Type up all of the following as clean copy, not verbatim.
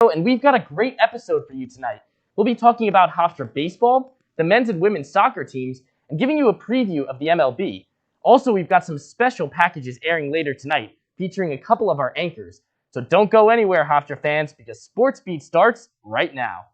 And we've got a great episode for you tonight. We'll be talking about Hofstra Baseball, the men's and women's soccer teams, and giving you a preview of the MLB. Also, we've got some special packages airing later tonight, featuring a couple of our anchors. So don't go anywhere, Hofstra fans, because Sports Beat starts right now.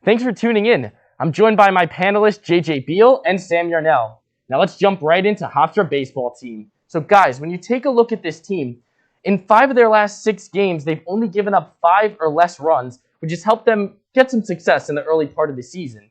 Thanks for tuning in. I'm joined by my panelists, JJ Beale and Sam Yarnell. Now let's jump right into Hofstra Baseball team. So guys, when you take a look at this team, in 5 of their last 6 games, they've only given up 5 or less runs, which has helped them get some success in the early part of the season.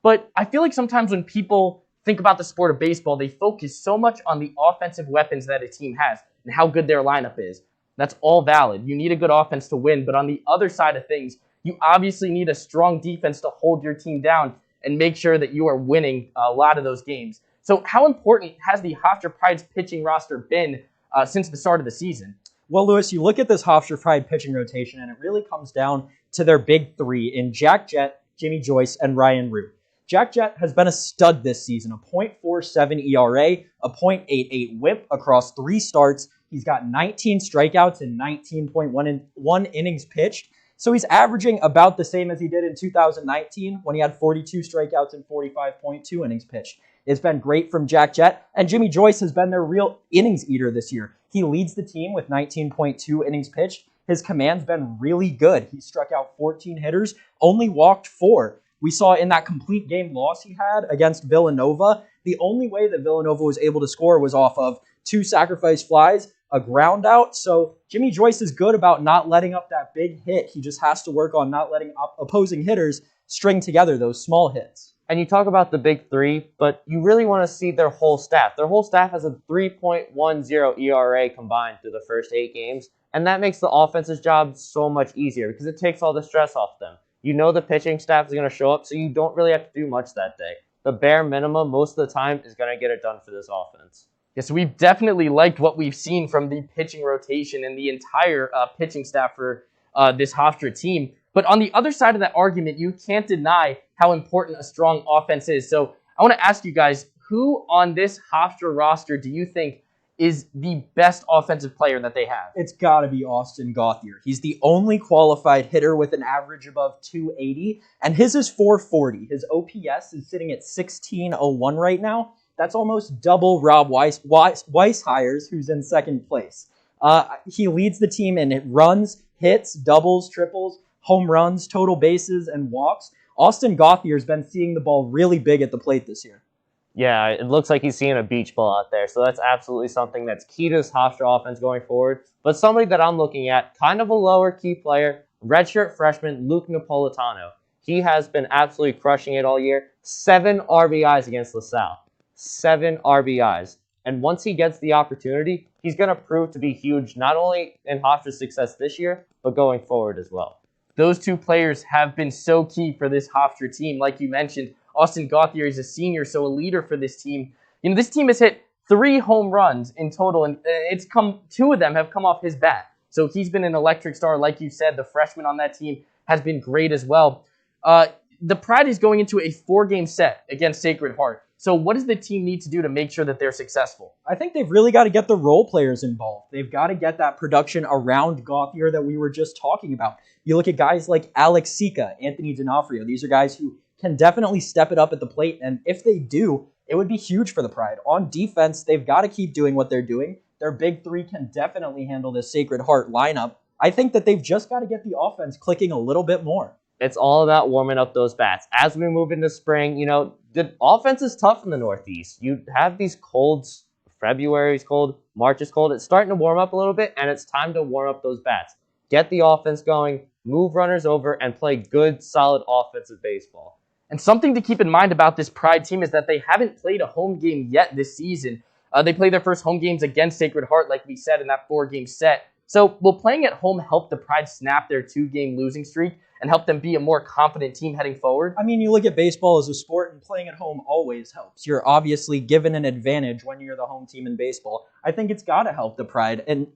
But I feel like sometimes when people think about the sport of baseball, they focus so much on the offensive weapons that a team has and how good their lineup is. That's all valid. You need a good offense to win, but on the other side of things, you obviously need a strong defense to hold your team down and make sure that you are winning a lot of those games. So how important has the Hofstra Pride's pitching roster been since the start of the season? Well, Lewis, you look at this Hofstra Pride pitching rotation, and it really comes down to their big 3 in Jack Jett, Jimmy Joyce, and Ryan Root. Jack Jett has been a stud this season, a .47 ERA, a .88 whip across 3 starts. He's got 19 strikeouts and 19.1 innings pitched. So he's averaging about the same as he did in 2019 when he had 42 strikeouts and 45.2 innings pitched. It's been great from Jack Jett, and Jimmy Joyce has been their real innings eater this year. He leads the team with 19.2 innings pitched. His command's been really good. He struck out 14 hitters, only walked 4. We saw in that complete game loss he had against Villanova, the only way that Villanova was able to score was off of 2 sacrifice flies, a ground out. So Jimmy Joyce is good about not letting up that big hit. He just has to work on not letting opposing hitters string together those small hits. And you talk about the big 3, but you really want to see their whole staff. Their whole staff has a 3.10 ERA combined through the first 8 games, and that makes the offense's job so much easier because it takes all the stress off them. You know the pitching staff is going to show up, so you don't really have to do much that day. The bare minimum most of the time is going to get it done for this offense. Yeah, so we've definitely liked what we've seen from the pitching rotation and the entire pitching staff for this Hofstra team. But on the other side of that argument, you can't deny how important a strong offense is. So I want to ask you guys, who on this Hofstra roster do you think is the best offensive player that they have? It's got to be Austin Gauthier. He's the only qualified hitter with an average above 280, and his is 440. His OPS is sitting at 1601 right now. That's almost double Rob Weishire's, who's in second place. He leads the team in runs, hits, doubles, triples, home runs, total bases, and walks. Austin Gauthier's been seeing the ball really big at the plate this year. Yeah, it looks like he's seeing a beach ball out there, so that's absolutely something that's key to this Hofstra offense going forward. But somebody that I'm looking at, kind of a lower key player, redshirt freshman Luke Napolitano. He has been absolutely crushing it all year. 7 RBIs against LaSalle. 7 RBIs. And once he gets the opportunity, he's going to prove to be huge, not only in Hofstra's success this year, but going forward as well. Those 2 players have been so key for this Hofstra team. Like you mentioned, Austin Gauthier is a senior, so a leader for this team. You know, this team has hit 3 home runs in total, and 2 of them have come off his bat. So he's been an electric star. Like you said, the freshman on that team has been great as well. The Pride is going into a 4-game set against Sacred Heart. So what does the team need to do to make sure that they're successful? I think they've really got to get the role players involved. They've got to get that production around Gauthier that we were just talking about. You look at guys like Alex Sika, Anthony D'Onofrio. These are guys who can definitely step it up at the plate, and if they do, it would be huge for the Pride. On defense, they've got to keep doing what they're doing. Their big 3 can definitely handle this Sacred Heart lineup. I think that they've just got to get the offense clicking a little bit more. It's all about warming up those bats. As we move into spring, you know, the offense is tough in the Northeast. You have these colds. February's cold. March is cold. It's starting to warm up a little bit, and it's time to warm up those bats. Get the offense going, move runners over, and play good, solid offensive baseball. And something to keep in mind about this Pride team is that they haven't played a home game yet this season. They played their first home games against Sacred Heart, like we said, in that 4-game set. So will playing at home help the Pride snap their 2-game losing streak? and help them be a more confident team heading forward? I mean, you look at baseball as a sport, and playing at home always helps. You're obviously given an advantage when you're the home team in baseball. I think it's got to help the Pride. And,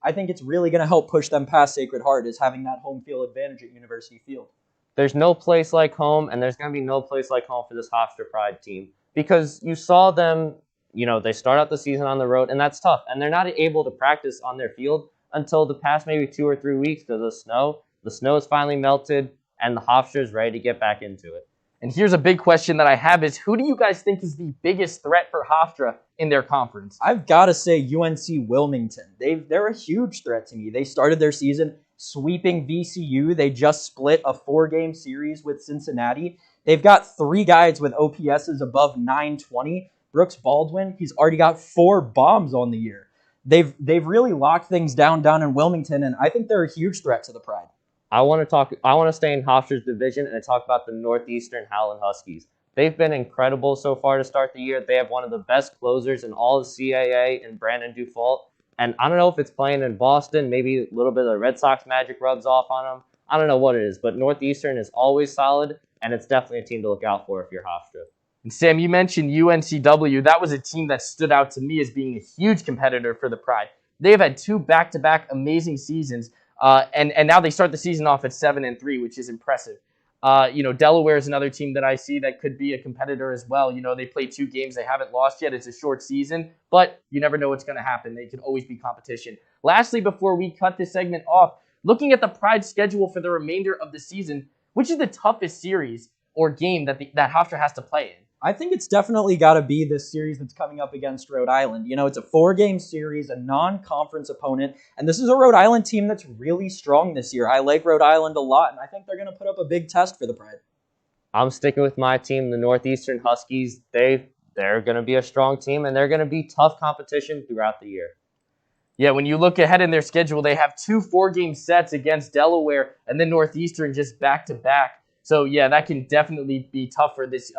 I think it's really going to help push them past Sacred Heart is having that home field advantage at University Field. There's no place like home, and there's going to be no place like home for this Hofstra Pride team. Because you saw them, they start out the season on the road, and that's tough. And they're not able to practice on their field until the past maybe 2 or 3 weeks because of the snow. The snow is finally melted, and the Hofstra is ready to get back into it. And here's a big question that I have is, who do you guys think is the biggest threat for Hofstra in their conference? I've got to say UNC Wilmington. They're a huge threat to me. They started their season sweeping VCU. They just split a 4-game series with Cincinnati. They've got 3 guys with OPSs above 920. Brooks Baldwin, he's already got 4 bombs on the year. They've really locked things down in Wilmington, and I think they're a huge threat to the Pride. I want to stay in Hofstra's division and talk about the Northeastern Howland Huskies. They've been incredible so far to start the year. They have one of the best closers in all of CAA in Brandon Dufault. And I don't know if it's playing in Boston, maybe a little bit of the Red Sox magic rubs off on them. I don't know what it is, but Northeastern is always solid, and it's definitely a team to look out for if you're Hofstra. And Sam, you mentioned UNCW. That was a team that stood out to me as being a huge competitor for the Pride. They have had 2 back-to-back amazing seasons, and now they start the season off at 7-3, which is impressive. Delaware is another team that I see that could be a competitor as well. They played 2 games. They haven't lost yet. It's a short season, but you never know what's going to happen. They could always be competition. Lastly, before we cut this segment off, looking at the Pride schedule for the remainder of the season, which is the toughest series or game that Hofstra has to play in? I think it's definitely got to be this series that's coming up against Rhode Island. It's a 4-game series, a non-conference opponent, and this is a Rhode Island team that's really strong this year. I like Rhode Island a lot, and I think they're going to put up a big test for the Pride. I'm sticking with my team, the Northeastern Huskies. They're going to be a strong team, and they're going to be tough competition throughout the year. Yeah, when you look ahead in their schedule, they have 2 4-game sets against Delaware and then Northeastern just back-to-back. So, yeah, that can definitely be tough for this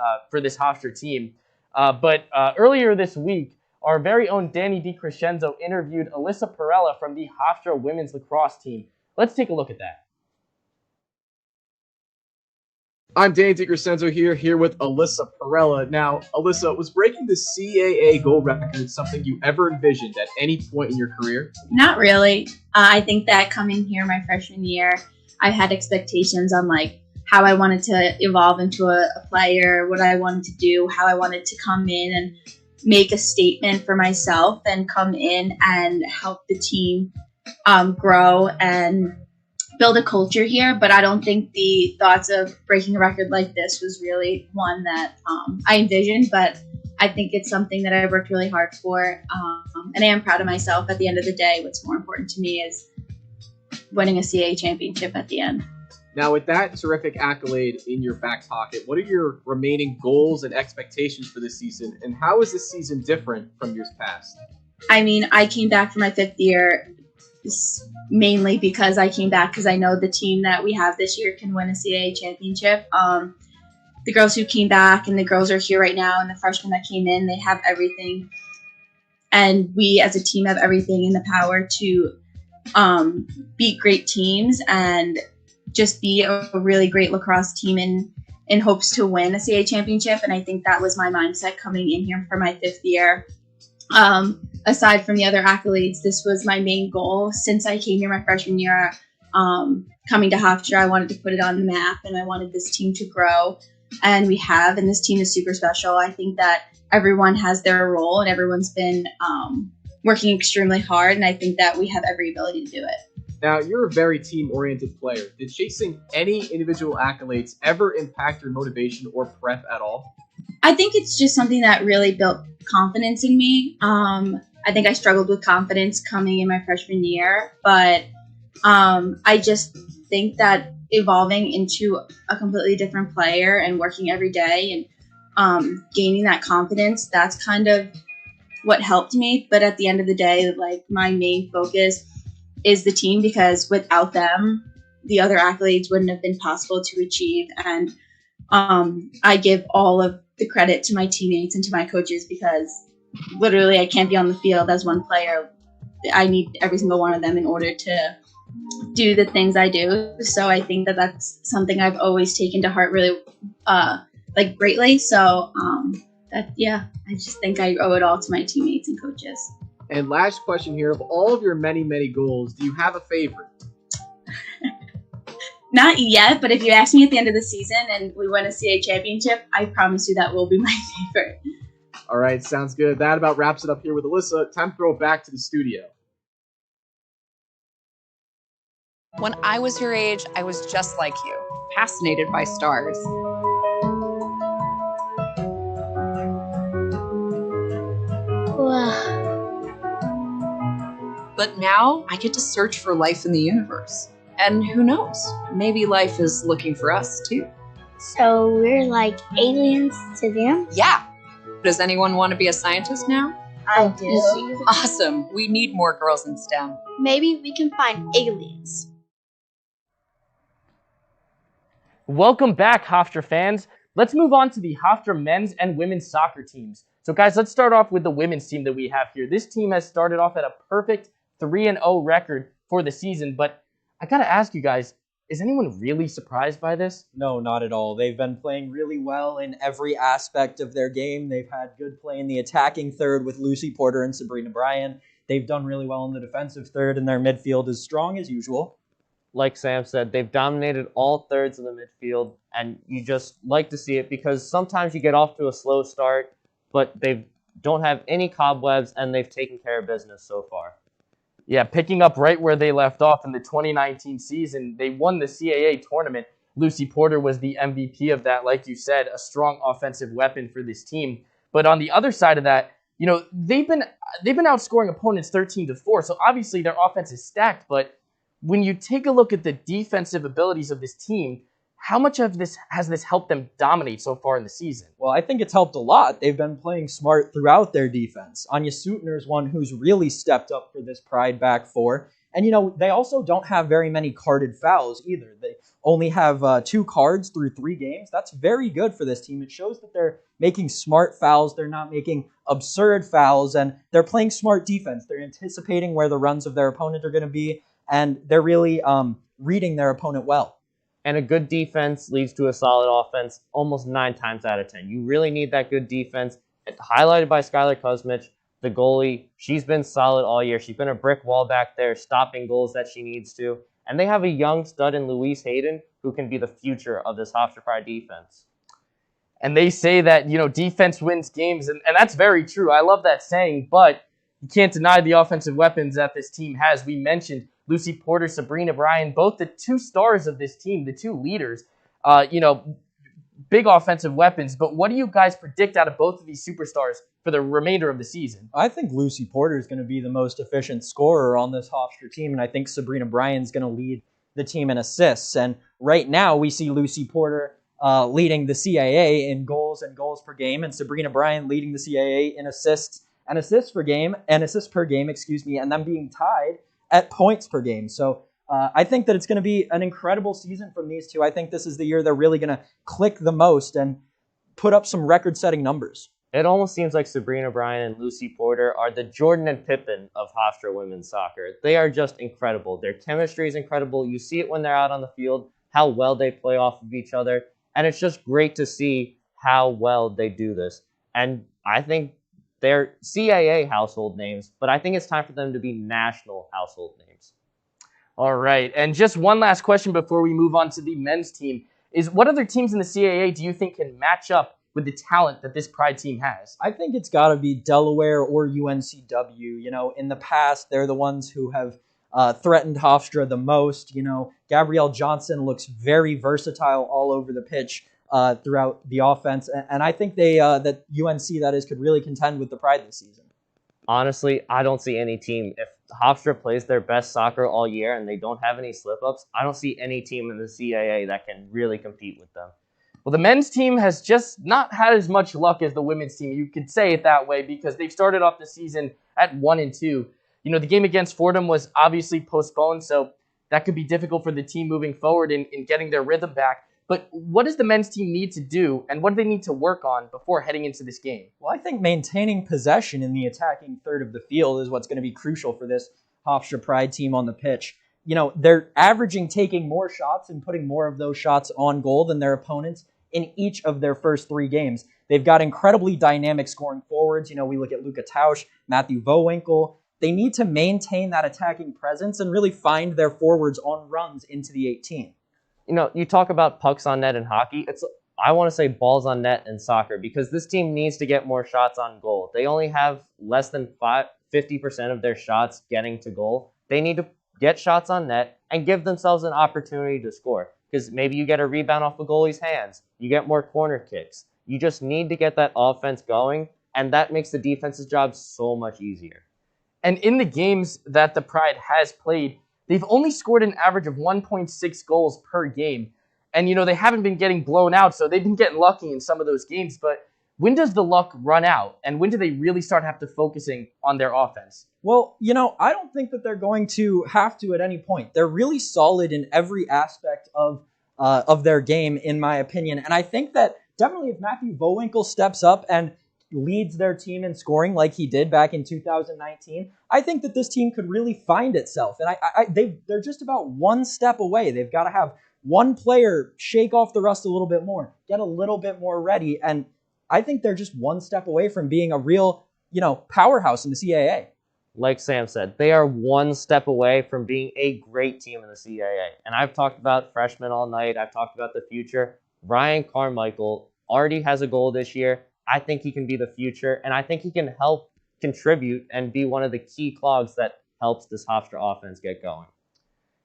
Hofstra team. But earlier this week, our very own Danny DiCrescenzo interviewed Alyssa Parrella from the Hofstra women's lacrosse team. Let's take a look at that. I'm Danny DiCrescenzo here with Alyssa Parrella. Now, Alyssa, was breaking the CAA goal record something you ever envisioned at any point in your career? Not really. I think that coming here my freshman year, I had expectations on how I wanted to evolve into a player, what I wanted to do, how I wanted to come in and make a statement for myself and come in and help the team grow and build a culture here. But I don't think the thoughts of breaking a record like this was really one that I envisioned, but I think it's something that I worked really hard for. And I am proud of myself at the end of the day. What's more important to me is winning a CAA championship at the end. Now, with that terrific accolade in your back pocket, what are your remaining goals and expectations for this season, and how is this season different from years past? I mean, I came back for my 5th year mainly because I came back because I know the team that we have this year can win a CAA championship. The girls who came back and the girls are here right now and the freshmen that came in, they have everything. And we as a team have everything in the power to beat great teams and just be a really great lacrosse team in hopes to win a CAA championship. And I think that was my mindset coming in here for my 5th year. Aside from the other accolades, this was my main goal since I came here my freshman year. Coming to Hofstra, I wanted to put it on the map and I wanted this team to grow. And we have, and this team is super special. I think that everyone has their role and everyone's been working extremely hard. And I think that we have every ability to do it. Now, you're a very team-oriented player. Did chasing any individual accolades ever impact your motivation or prep at all? I think it's just something that really built confidence in me. I think I struggled with confidence coming in my freshman year, but I just think that evolving into a completely different player and working every day and gaining that confidence, that's kind of what helped me. But at the end of the day, my main focus is the team, because without them, the other accolades wouldn't have been possible to achieve. And I give all of the credit to my teammates and to my coaches, because literally I can't be on the field as one player. I need every single one of them in order to do the things I do. So I think that that's something I've always taken to heart really greatly. So I just think I owe it all to my teammates and coaches. And last question here, of all of your many, many goals, do you have a favorite? Not yet, but if you ask me at the end of the season and we win a CA championship, I promise you that will be my favorite. All right, sounds good. That about wraps it up here with Alyssa. Time to throw it back to the studio. When I was your age, I was just like you, fascinated by stars. Wow. But now I get to search for life in the universe. And who knows, maybe life is looking for us too. So we're like aliens to them? Yeah. Does anyone want to be a scientist now? I do. Awesome. We need more girls in STEM. Maybe we can find aliens. Welcome back, Hofstra fans. Let's move on to the Hofstra men's and women's soccer teams. So guys, let's start off with the women's team that we have here. This team has started off at a perfect 3-0 record for the season, but I gotta ask you guys, is anyone really surprised by this? No, not at all. They've been playing really well in every aspect of their game. They've had good play in the attacking third with Lucy Porter and Sabrina Bryan. They've done really well in the defensive third, and their midfield is strong as usual. Like Sam said, they've dominated all thirds of the midfield, and you just like to see it because sometimes you get off to a slow start, but they don't have any cobwebs, and they've taken care of business so far. Yeah, picking up right where they left off in the 2019 season, they won the CAA tournament. Lucy Porter was the MVP of that, like you said, a strong offensive weapon for this team. But on the other side of that, you know, they've been outscoring opponents 13-4, so obviously their offense is stacked, but when you take a look at the defensive abilities of this team, how much of this has this helped them dominate so far in the season? Well, I think it's helped a lot. They've been playing smart throughout their defense. Anya Suitner is one who's really stepped up for this Pride back four. And, you know, they also don't have very many carded fouls either. They only have 2 cards through 3 games. That's very good for this team. It shows that they're making smart fouls. They're not making absurd fouls, and they're playing smart defense. They're anticipating where the runs of their opponent are going to be, and they're really reading their opponent well. And a good defense leads to a solid offense almost 9 times out of 10. You really need that good defense. It's highlighted by Skylar Kuzmich, the goalie. She's been solid all year. She's been a brick wall back there, stopping goals that she needs to. And they have a young stud in Louise Hayden who can be the future of this Hofstra Pride defense. And they say that, you know, defense wins games, and that's very true. I love that saying, but you can't deny the offensive weapons that this team has. We mentioned Lucy Porter, Sabrina Bryan, both the 2 stars of this team, the 2 leaders, big offensive weapons. But what do you guys predict out of both of these superstars for the remainder of the season? I think Lucy Porter is going to be the most efficient scorer on this Hofstra team, and I think Sabrina Bryan is going to lead the team in assists. And right now we see Lucy Porter leading the CAA in goals and goals per game, and Sabrina Bryan leading the CAA in assists per game, and them being tied at points per game. So I think that it's going to be an incredible season from these two. I think this is the year they're really going to click the most and put up some record-setting numbers. It almost seems like Sabrina Bryan and Lucy Porter are the Jordan and Pippen of Hofstra women's soccer. They are just incredible. Their chemistry is incredible. You see it when they're out on the field, how well they play off of each other, and it's just great to see how well they do this. And I think they're CAA household names, but I think it's time for them to be national household names. All right, and just one last question before we move on to the men's team is, what other teams in the CAA do you think can match up with the talent that this Pride team has? I think it's got to be Delaware or UNCW. You know, in the past, they're the ones who have threatened Hofstra the most. You know, Gabrielle Johnson looks very versatile all over the pitch throughout the offense, and I think that UNC, that is, could really contend with the Pride this season. Honestly, I don't see any team. If Hofstra plays their best soccer all year and they don't have any slip-ups, I don't see any team in the CAA that can really compete with them. Well, the men's team has just not had as much luck as the women's team. You could say it that way because they've started off the season at 1-2. You know, the game against Fordham was obviously postponed, so that could be difficult for the team moving forward in getting their rhythm back. But what does the men's team need to do, and what do they need to work on before heading into this game? Well, I think maintaining possession in the attacking third of the field is what's going to be crucial for this Hofstra Pride team on the pitch. they're averaging taking more shots and putting more of those shots on goal than their opponents in each of their first 3 games. They've got incredibly dynamic scoring forwards. We look at Luka Tausch, Matthew Vowinkle. They need to maintain that attacking presence and really find their forwards on runs into the 18. You talk about pucks on net in hockey. I want to say balls on net in soccer, because this team needs to get more shots on goal. They only have less than 50% of their shots getting to goal. They need to get shots on net and give themselves an opportunity to score, because maybe you get a rebound off the goalie's hands. You get more corner kicks. You just need to get that offense going, and that makes the defense's job so much easier. And in the games that the Pride has played, they've only scored an average of 1.6 goals per game. And, they haven't been getting blown out, so they've been getting lucky in some of those games. But when does the luck run out? And when do they really start focusing on their offense? Well, I don't think that they're going to have to at any point. They're really solid in every aspect of their game, in my opinion. And I think that definitely if Matthew Vowinkle steps up and leads their team in scoring like he did back in 2019, I think that this team could really find itself. And they're just about one step away. They've got to have one player shake off the rust a little bit more, get a little bit more ready, and I think they're just one step away from being a real, powerhouse in the CAA. Like Sam said, they are one step away from being a great team in the CAA. And I've talked about freshmen all night. I've talked about the future. Ryan Carmichael already has a goal this year. I think he can be the future, and I think he can help contribute and be one of the key cogs that helps this Hofstra offense get going.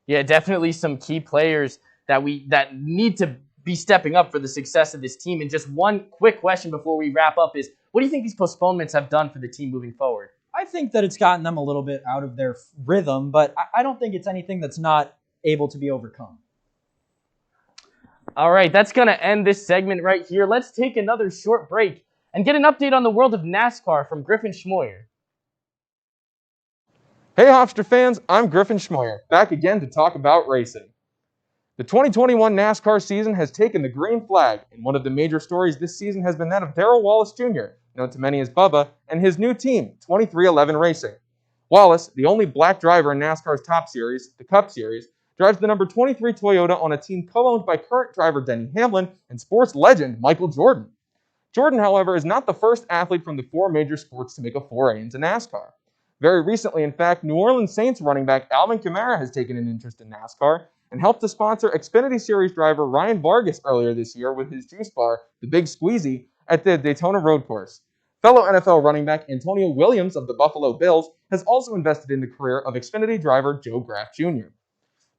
Yeah, definitely some key players that need to be stepping up for the success of this team. And just one quick question before we wrap up is, what do you think these postponements have done for the team moving forward? I think that it's gotten them a little bit out of their rhythm, but I don't think it's anything that's not able to be overcome. All right, that's going to end this segment right here. Let's take another short break and get an update on the world of NASCAR from Griffin Schmoyer. Hey Hofstra fans, I'm Griffin Schmoyer, back again to talk about racing. The 2021 NASCAR season has taken the green flag, and one of the major stories this season has been that of Darrell Wallace Jr., known to many as Bubba, and his new team, 2311 Racing. Wallace, the only black driver in NASCAR's top series, the Cup Series, drives the number 23 Toyota on a team co-owned by current driver Denny Hamlin and sports legend Michael Jordan. Jordan, however, is not the first athlete from the 4 major sports to make a foray into NASCAR. Very recently, in fact, New Orleans Saints running back Alvin Kamara has taken an interest in NASCAR and helped to sponsor Xfinity Series driver Ryan Vargas earlier this year with his juice bar, the Big Squeezy, at the Daytona Road Course. Fellow NFL running back Antonio Williams of the Buffalo Bills has also invested in the career of Xfinity driver Joe Graff Jr.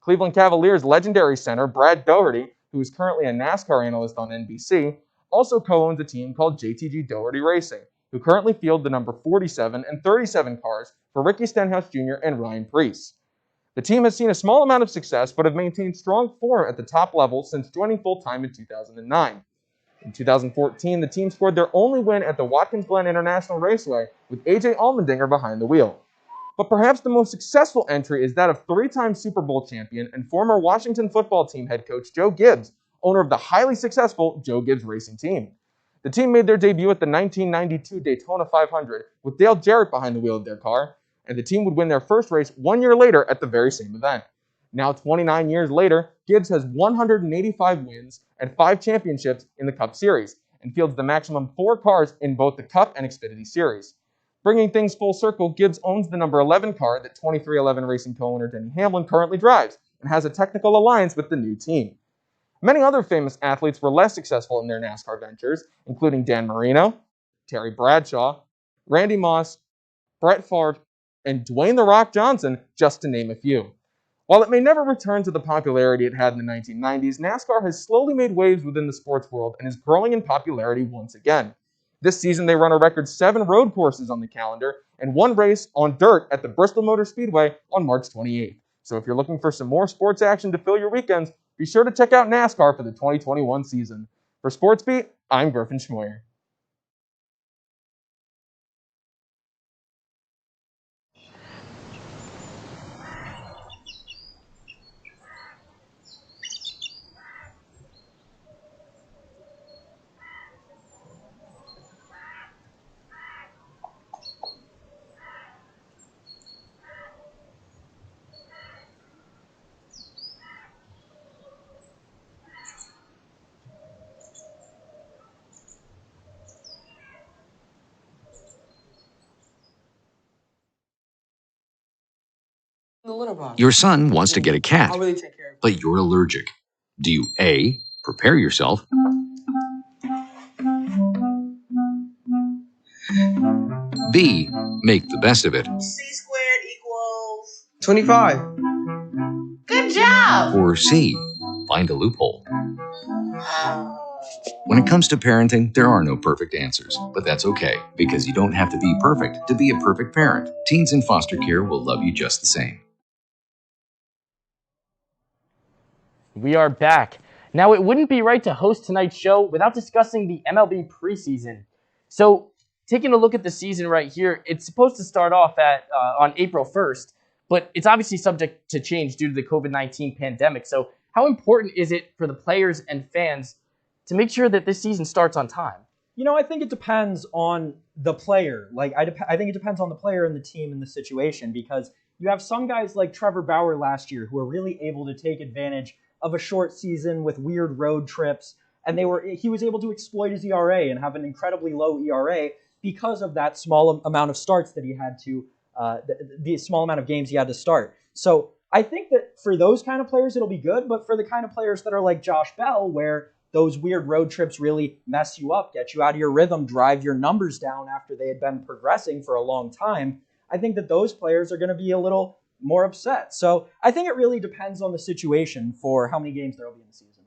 Cleveland Cavaliers legendary center Brad Doherty, who is currently a NASCAR analyst on NBC, also co-owns a team called JTG Doherty Racing, who currently field the number 47 and 37 cars for Ricky Stenhouse Jr. and Ryan Preece. The team has seen a small amount of success, but have maintained strong form at the top level since joining full-time in 2009. In 2014, the team scored their only win at the Watkins Glen International Raceway with AJ Allmendinger behind the wheel. But perhaps the most successful entry is that of 3-time Super Bowl champion and former Washington football team head coach Joe Gibbs, owner of the highly successful Joe Gibbs Racing Team. The team made their debut at the 1992 Daytona 500 with Dale Jarrett behind the wheel of their car, and the team would win their first race 1 year later at the very same event. Now, 29 years later, Gibbs has 185 wins and 5 championships in the Cup Series, and fields the maximum 4 cars in both the Cup and Xfinity Series. Bringing things full circle, Gibbs owns the number 11 car that 2311 Racing co-owner Denny Hamlin currently drives, and has a technical alliance with the new team. Many other famous athletes were less successful in their NASCAR ventures, including Dan Marino, Terry Bradshaw, Randy Moss, Brett Favre, and Dwayne "The Rock" Johnson, just to name a few. While it may never return to the popularity it had in the 1990s, NASCAR has slowly made waves within the sports world and is growing in popularity once again. This season, they run a record 7 road courses on the calendar and 1 race on dirt at the Bristol Motor Speedway on March 28th. So if you're looking for some more sports action to fill your weekends, be sure to check out NASCAR for the 2021 season. For SportsBeat, I'm Griffin Schmoyer. litter box. Your son wants to get a cat, I'll really take care of it. but you're allergic. Do you A, prepare yourself, B, make the best of it, C² = 25. Good job! or C, find a loophole? When it comes to parenting, there are no perfect answers, but that's okay, because you don't have to be perfect to be a perfect parent. Teens in foster care will love you just the same. We are back. Now, it wouldn't be right to host tonight's show without discussing the MLB preseason. So, taking a look at the season right here, it's supposed to start off on April 1st, but it's obviously subject to change due to the COVID-19 pandemic. So, how important is it for the players and fans to make sure that this season starts on time? I think it depends on the player. I think it depends on the player and the team and the situation, because you have some guys like Trevor Bauer last year who are really able to take advantage of a short season with weird road trips, and he was able to exploit his ERA and have an incredibly low ERA because of that small amount of starts that he had to, the small amount of games he had to start. So I think that for those kind of players, it'll be good, but for the kind of players that are like Josh Bell, where those weird road trips really mess you up, get you out of your rhythm, drive your numbers down after they had been progressing for a long time, I think that those players are going to be a little more upset. So I think it really depends on the situation for how many games there will be in the season.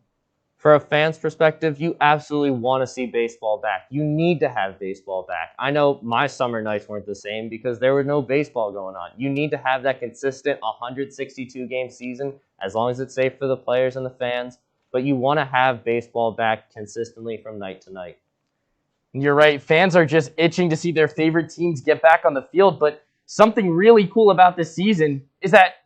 For a fan's perspective, you absolutely want to see baseball back. You need to have baseball back. I know my summer nights weren't the same because there was no baseball going on. You need to have that consistent 162-game season as long as it's safe for the players and the fans. But you want to have baseball back consistently from night to night. You're right. Fans are just itching to see their favorite teams get back on the field, but something really cool about this season is that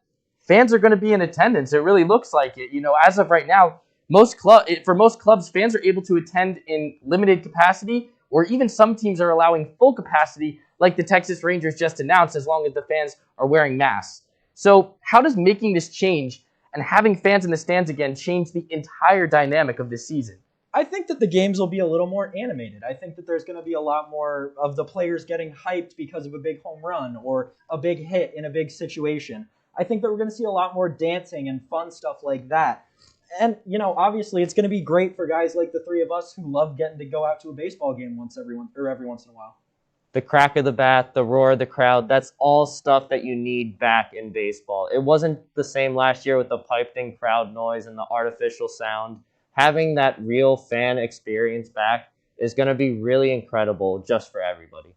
fans are going to be in attendance. It really looks like it. As of right now, for most clubs, fans are able to attend in limited capacity, or even some teams are allowing full capacity, like the Texas Rangers just announced, as long as the fans are wearing masks. So how does making this change and having fans in the stands again change the entire dynamic of this season? I think that the games will be a little more animated. I think that there's going to be a lot more of the players getting hyped because of a big home run or a big hit in a big situation. I think that we're going to see a lot more dancing and fun stuff like that. And, obviously it's going to be great for guys like the three of us who love getting to go out to a baseball game every once in a while. The crack of the bat, the roar of the crowd, that's all stuff that you need back in baseball. It wasn't the same last year with the piped-in crowd noise and the artificial sound. Having that real fan experience back is going to be really incredible just for everybody.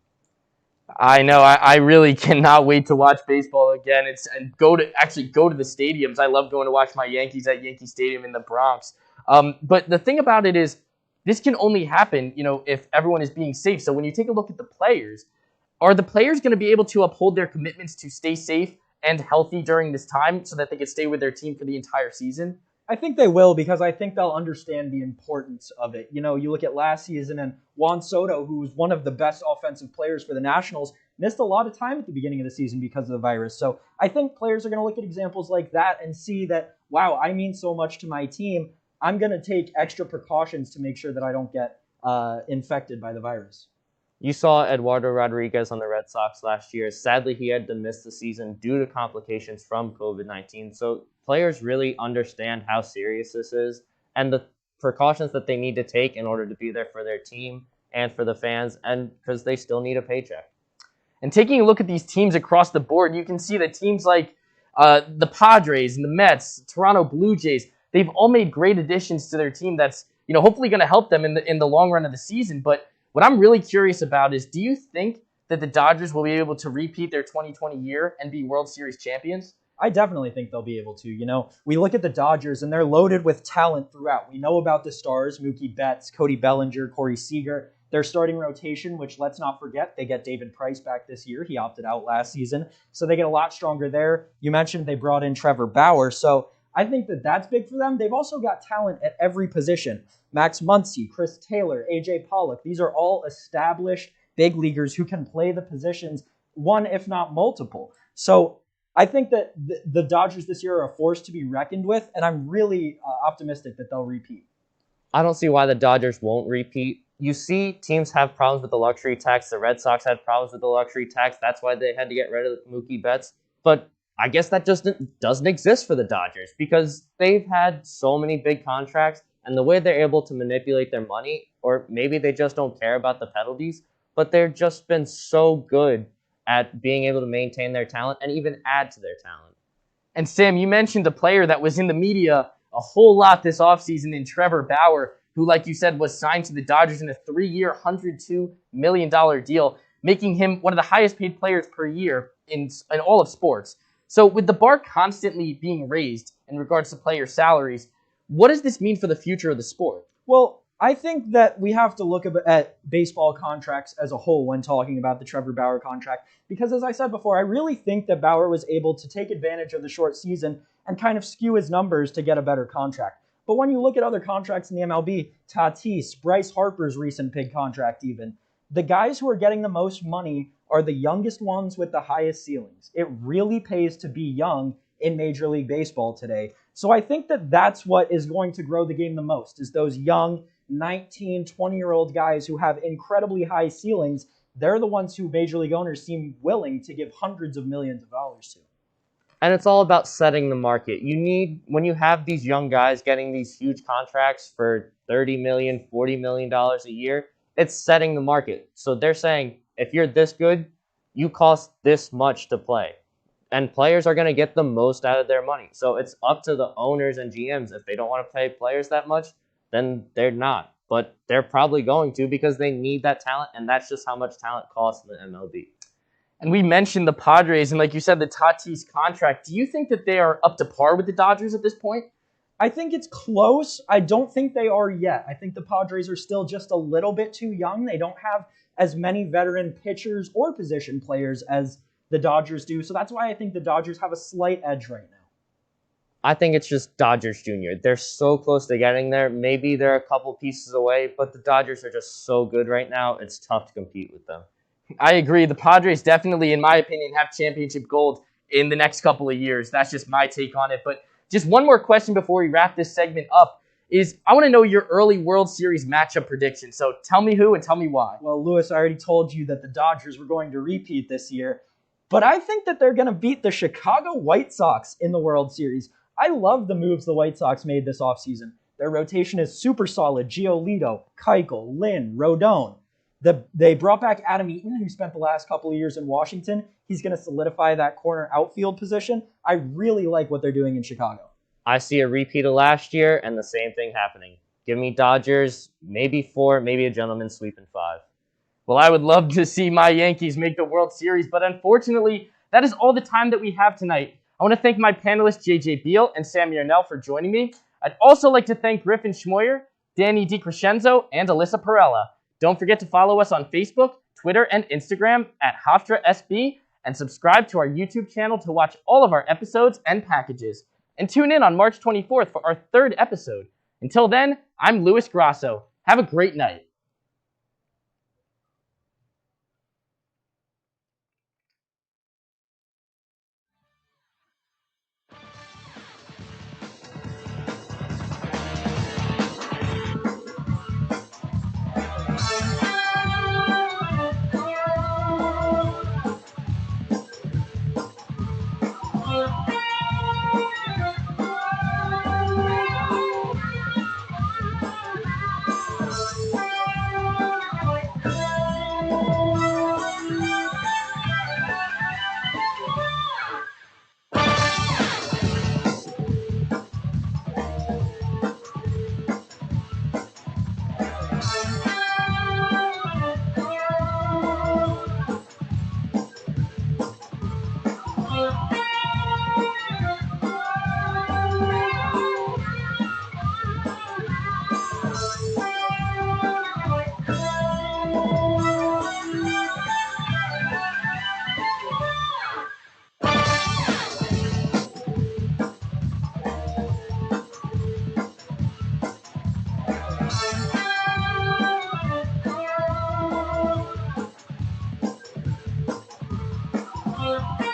I know. I really cannot wait to watch baseball again. And go to the stadiums. I love going to watch my Yankees at Yankee Stadium in the Bronx. But the thing about it is, this can only happen, if everyone is being safe. So when you take a look at the players, are the players going to be able to uphold their commitments to stay safe and healthy during this time so that they can stay with their team for the entire season? I think they will, because I think they'll understand the importance of it. You look at last season, and Juan Soto, who was one of the best offensive players for the Nationals, missed a lot of time at the beginning of the season because of the virus. So I think players are going to look at examples like that and see that, wow, I mean so much to my team. I'm going to take extra precautions to make sure that I don't get infected by the virus. You saw Eduardo Rodriguez on the Red Sox last year. Sadly, he had to miss the season due to complications from COVID-19. So players really understand how serious this is and the precautions that they need to take in order to be there for their team and for the fans, and because they still need a paycheck. And taking a look at these teams across the board, you can see that teams like the Padres and the Mets, Toronto Blue Jays, they've all made great additions to their team that's hopefully going to help them in the long run of the season. But what I'm really curious about is, do you think that the Dodgers will be able to repeat their 2020 year and be World Series champions? I definitely think they'll be able to. We look at the Dodgers, and they're loaded with talent throughout. We know about the stars, Mookie Betts, Cody Bellinger, Corey Seager. Their starting rotation, which let's not forget, they get David Price back this year. He opted out last season. So they get a lot stronger there. You mentioned they brought in Trevor Bauer. So I think that that's big for them. They've also got talent at every position. Max Muncy, Chris Taylor, AJ Pollock. These are all established big leaguers who can play the positions, one if not multiple. So I think that the Dodgers this year are a force to be reckoned with, and I'm really optimistic that they'll repeat. I don't see why the Dodgers won't repeat. You see teams have problems with the luxury tax. The Red Sox had problems with the luxury tax. That's why they had to get rid of Mookie Betts. But I guess that just doesn't exist for the Dodgers because they've had so many big contracts, and the way they're able to manipulate their money, or maybe they just don't care about the penalties, but they've just been so good at being able to maintain their talent and even add to their talent. And Sam, you mentioned a player that was in the media a whole lot this offseason in Trevor Bauer, who, like you said, was signed to the Dodgers in a 3-year, $102 million deal, making him one of the highest paid players per year in all of sports. So with the bar constantly being raised in regards to player salaries, what does this mean for the future of the sport? Well, I think that we have to look at baseball contracts as a whole when talking about the Trevor Bauer contract, because as I said before, I really think that Bauer was able to take advantage of the short season and kind of skew his numbers to get a better contract. But when you look at other contracts in the MLB, Tatis, Bryce Harper's recent big contract even, the guys who are getting the most money are the youngest ones with the highest ceilings. It really pays to be young in Major League Baseball today. So I think that that's what is going to grow the game the most, is those young 19, 20-year-old guys who have incredibly high ceilings. They're the ones who Major League owners seem willing to give hundreds of millions of dollars to. And it's all about setting the market. You need, when you have these young guys getting these huge contracts for $30 million, $40 million a year, it's setting the market. So they're saying, if you're this good, you cost this much to play. And players are going to get the most out of their money. So it's up to the owners and GMs. If they don't want to pay players that much, then they're not. But they're probably going to because they need that talent, and that's just how much talent costs in the MLB. And we mentioned the Padres, and like you said, the Tatis contract. Do you think that they are up to par with the Dodgers at this point? I think it's close. I don't think they are yet. I think the Padres are still just a little bit too young. They don't have as many veteran pitchers or position players as the Dodgers do. So that's why I think the Dodgers have a slight edge right now. I think it's just Dodgers Jr. They're so close to getting there. Maybe they're a couple pieces away, but the Dodgers are just so good right now, it's tough to compete with them. I agree. The Padres definitely, in my opinion, have championship gold in the next couple of years. That's just my take on it. But just one more question before we wrap this segment up is I want to know your early World Series matchup prediction. So tell me who and tell me why. Well, Lewis, I already told you that the Dodgers were going to repeat this year, but I think that they're going to beat the Chicago White Sox in the World Series. I love the moves the White Sox made this offseason. Their rotation is super solid. Giolito, Keuchel, Lynn, Rodon. They brought back Adam Eaton, who spent the last couple of years in Washington. He's going to solidify that corner outfield position. I really like what they're doing in Chicago. I see a repeat of last year and the same thing happening. Give me Dodgers, maybe 4, maybe a gentleman's sweep in 5. Well, I would love to see my Yankees make the World Series, but unfortunately, that is all the time that we have tonight. I want to thank my panelists JJ Beale and Sam Yarnell for joining me. I'd also like to thank Griffin Schmoyer, Danny DiCrescenzo, and Alyssa Parrella. Don't forget to follow us on Facebook, Twitter, and Instagram at Hofstra SB, and subscribe to our YouTube channel to watch all of our episodes and packages. And tune in on March 24th for our 3rd episode. Until then, I'm Louis Grosso. Have a great night. Bye.